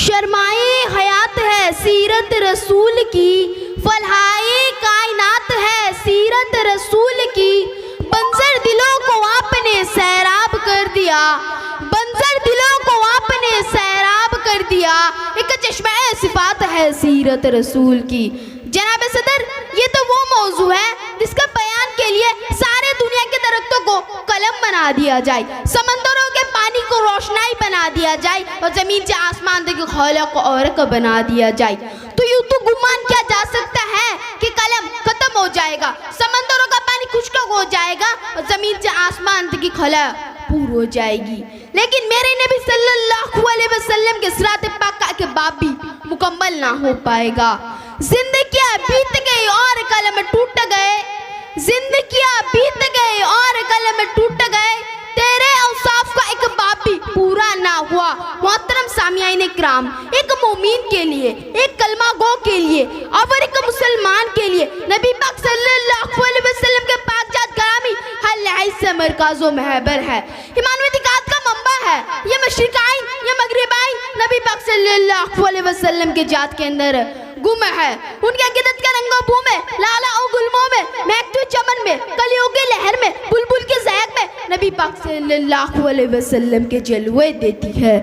शर्माए हयात है सीरत रसूल की, फलहाए कायनात है सीरत रसूल की। बंजर दिलों को आपने सैराब कर दिया, बंजर दिलों को आपने सैराब कर दिया। एक चश्मा सिफात है सीरत रसूल की। जनाब सदर, ये तो वो मौजू है जिसका बयान के लिए सारे दुनिया के दरख्तों को कलम बना दिया जाए, समंदरों के पानी को रोशनाई बना दिया जाए और जमीन से आसमान तक खौला को औरक बना दिया जाए। तो यूं तो गुमान किया जा सकता है कि कलम खत्म हो जाएगा, समंदरों का पानी खुश्क हो जाएगा और जमीन से आसमान तक की खौला पूरी हो जाएगी। लेकिन मेरे नबी सल्लल्लाहु अलैहि वसल्लम के सिरात पाक के बाप भी मुकम्मल ना हो पाएगा। जिंदगियां बीत गई और कलम टूट गए, जिंदगियां बीत गई और कलम टूट गए, तेरे औसाफ का एक बाप भी पूरा ना हुआ। मोहतरम सामियाइन किराम, एक मोमिन के लिए, एक कलमा गो के लिए और एक मुसलमान के लिए नबी पाक सल्लल्लाहु अलैहि वसल्लम के पाक जात करामी हल से मरकाज़ो महबर है, ईमानवतिकात का मंबा है। ये मशरिकाइन, ये मगरिबाइन नबी पाक सल्लल्लाहु अलैहि वसल्लम के जात के अंदर गुम है। उनके अकीदत का रंगो बू में, लाला और गुलमों में, महकते चमन में, कलियों की लहर में, बुलबुल के ज़हक में नबी पाक सल्लल्लाहु अलैहि वसल्लम के जलवे देती है।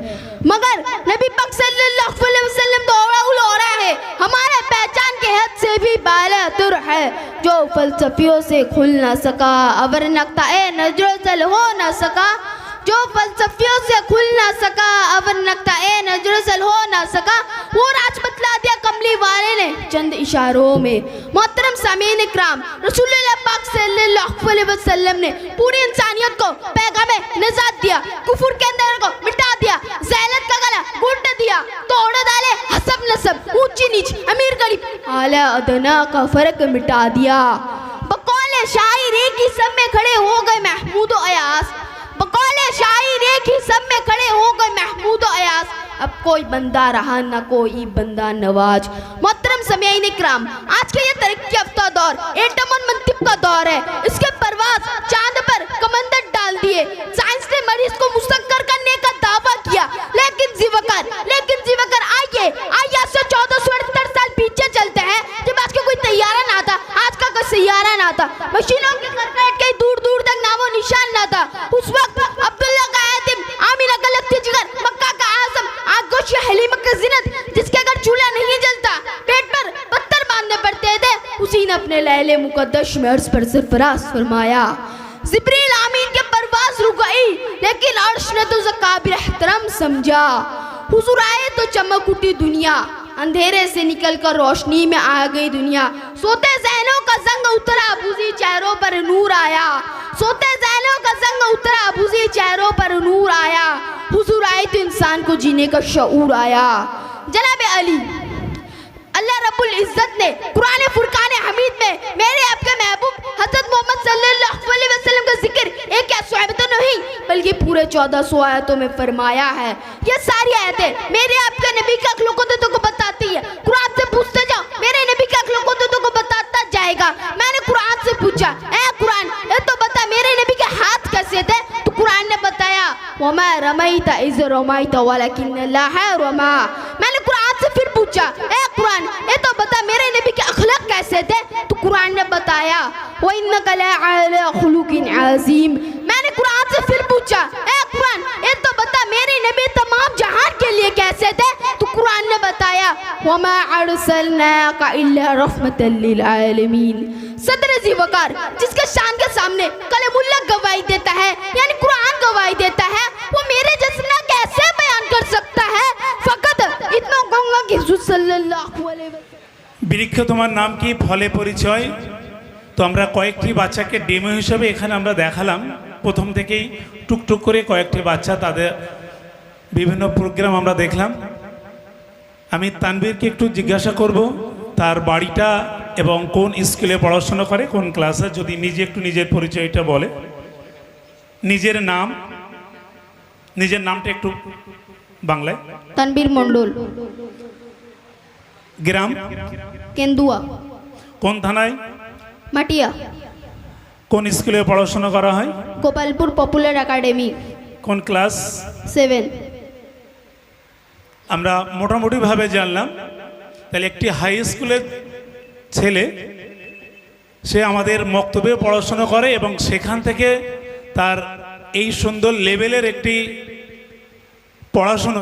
मगर नबी पाक सल्लल्लाहु अलैहि वसल्लम तो औरा है, हमारे पहचान के हद से भी बालातर है। जो फलसफियों से खुल ना सका, अवर नक्ता ए नजरों से हो ना सका, जो फलसफियों से खुल ना सका, अवर नक्ता ए नजरों से हो ना सका, वो राज बतला दिया कमली वाले ने चंद इशारों में। मोहतरम सामीन इकराम, रसूलुल्लाह पाक सल्लल्लाहु अलैहि वसल्लम ने पूरी इंसानियत को पैगाम निजात दिया, कुफर के अंदर को मिटा दिया, ज़ैलत का गला घोट दिया, तोड़ डाले हसब नसब, ऊंची नीच, अमीर गरीब, आला अदना का फर्क मिटा दिया। बकौल शायर एक ही सब में खड़े हो गए महमूद अयास, बकौले शायर एक ही सब में खड़े हो गए महमूद अयास। अब कोई बंदा रहा ना कोई बंदा नवाज। मोहतरम सामिईन इकराम, आज का ये तरक्की याफ्ता दौर एटम और मंतिक का दौर है। इसके परवाज चांद पर कमंदर डाल दिए, साइंस ने मरीज को मुसक्कर करने का दावा किया। लेकिन जीवकर आइए आज से 1478 साल पीछे चलते हैं, जब आज का कोई तैयारा ना था, आज का कोई सैयारा ना था, मशीनों के करकट कहीं दूर दूर तक नामो निशान ना था। उस वक्त अब्दुल्ला का एतिम, आमिना का लफ्ती जिगर, मक्का का आज़म, आगोश हलीमा का जिनत, जिसके अगर चूल्हा नहीं जलता पेट पर पत्थर बांधने पड़ते थे, उसी ने अपने लैले मुकद्दस में अर्श पर सरफराज फरमाया। जिब्रील आमीन के परवाज रुक गई, लेकिन अर्श ने तो ज़काबिर एहतराम समझा। हुजूर आए तो चमक उठी दुनिया, अंधेरे से निकलकर रोशनी में आ गई दुनिया। सोते ज़हनों का जंग उतरा, बुझी चेहरों पर नूर आया, सोते ज़हनों का जंग उतरा, बुझी चेहरों पर नूर आया। हुजूर आए तो इंसान को जीने का शऊर आया। जनाब अली, अल्लाह रब्बुल इज़्ज़त ने कुरान फुरकान हमीद में मेरे आपके महबूब हज़रत मोहम्मद सल्लल्लाहु अलैहि वसल्लम का जिक्र एक आयतों नहीं बल्कि पूरे 1400 आयतों में फरमाया है। ये सारी आयतें मेरे आपके नबी के अखलाक़ को बताती है। कुरान से पूछते जाओ, मेरे नबी के अखलाक़ को बताता जाएगा। मैंने कुरान से पूछा, ए कुरान, ये तो बता मेरे नबी के हाथ कैसे थे? तो कुरान ने बताया, वमा रमैता इज़ रमैता वलकिन्नल्लाह रमा। मैंने कुरान से फिर पूछा, ए कुरान, ये तो बता मेरे नबी के अखलाक कैसे थे? तो कुरान ने बताया, व इन्नका लअला खुलुकिन अज़ीम। मैंने कुरान से फिर पूछा, ए कुरान, ये तो बता मेरे नबी तमाम जहान के लिए कैसे थे? तो कुरान ने बताया, वमा अरसलनाका इल्ला रहमतल लिल आलमीन। सदर ज़ी वक़ार, जिसके शान के सामने कलमुल्लाह गवाही देता है, यानी कुरान गवाही देता है, वो मेरे जैसा कैसे बयान कर सकता है? फकत इतना कहूँगा कि हुजूर सल्लल्लाहु अलैहि वसल्लम। বৃক্ষ তোমার নাম কি, ফলে পরিচয়। তো আমরা কয়েকটি বাচ্চাকে ডেমো হিসেবে এখানে আমরা দেখালাম। প্রথম থেকেই টুকটুক করে কয়েকটি বাচ্চা, তাদের বিভিন্ন প্রোগ্রাম আমরা দেখলাম। আমি তানবীরকে একটু জিজ্ঞাসা করব তার বাড়িটা এবং কোন স্কুলে পড়াশোনা করে, কোন ক্লাসে, যদি নিজে একটু নিজের পরিচয়টা বলে। নিজের নামটা একটু বাংলায়। তানবীর মণ্ডল, গ্রাম কেন্দুয়া, কোন থানায়? মাটিয়া। কোন স্কুলে পড়াশোনা করা হয়? Gopalpur popular academy. কোন ক্লাস? 7। আমরা মোটামুটিভাবে জানলাম। তাহলে একটি হাই স্কুলের ছেলে সে আমাদের মক্তবে পড়াশোনা করে এবং সেখান থেকে তার এই সুন্দর লেভেলের একটি পড়াশোনা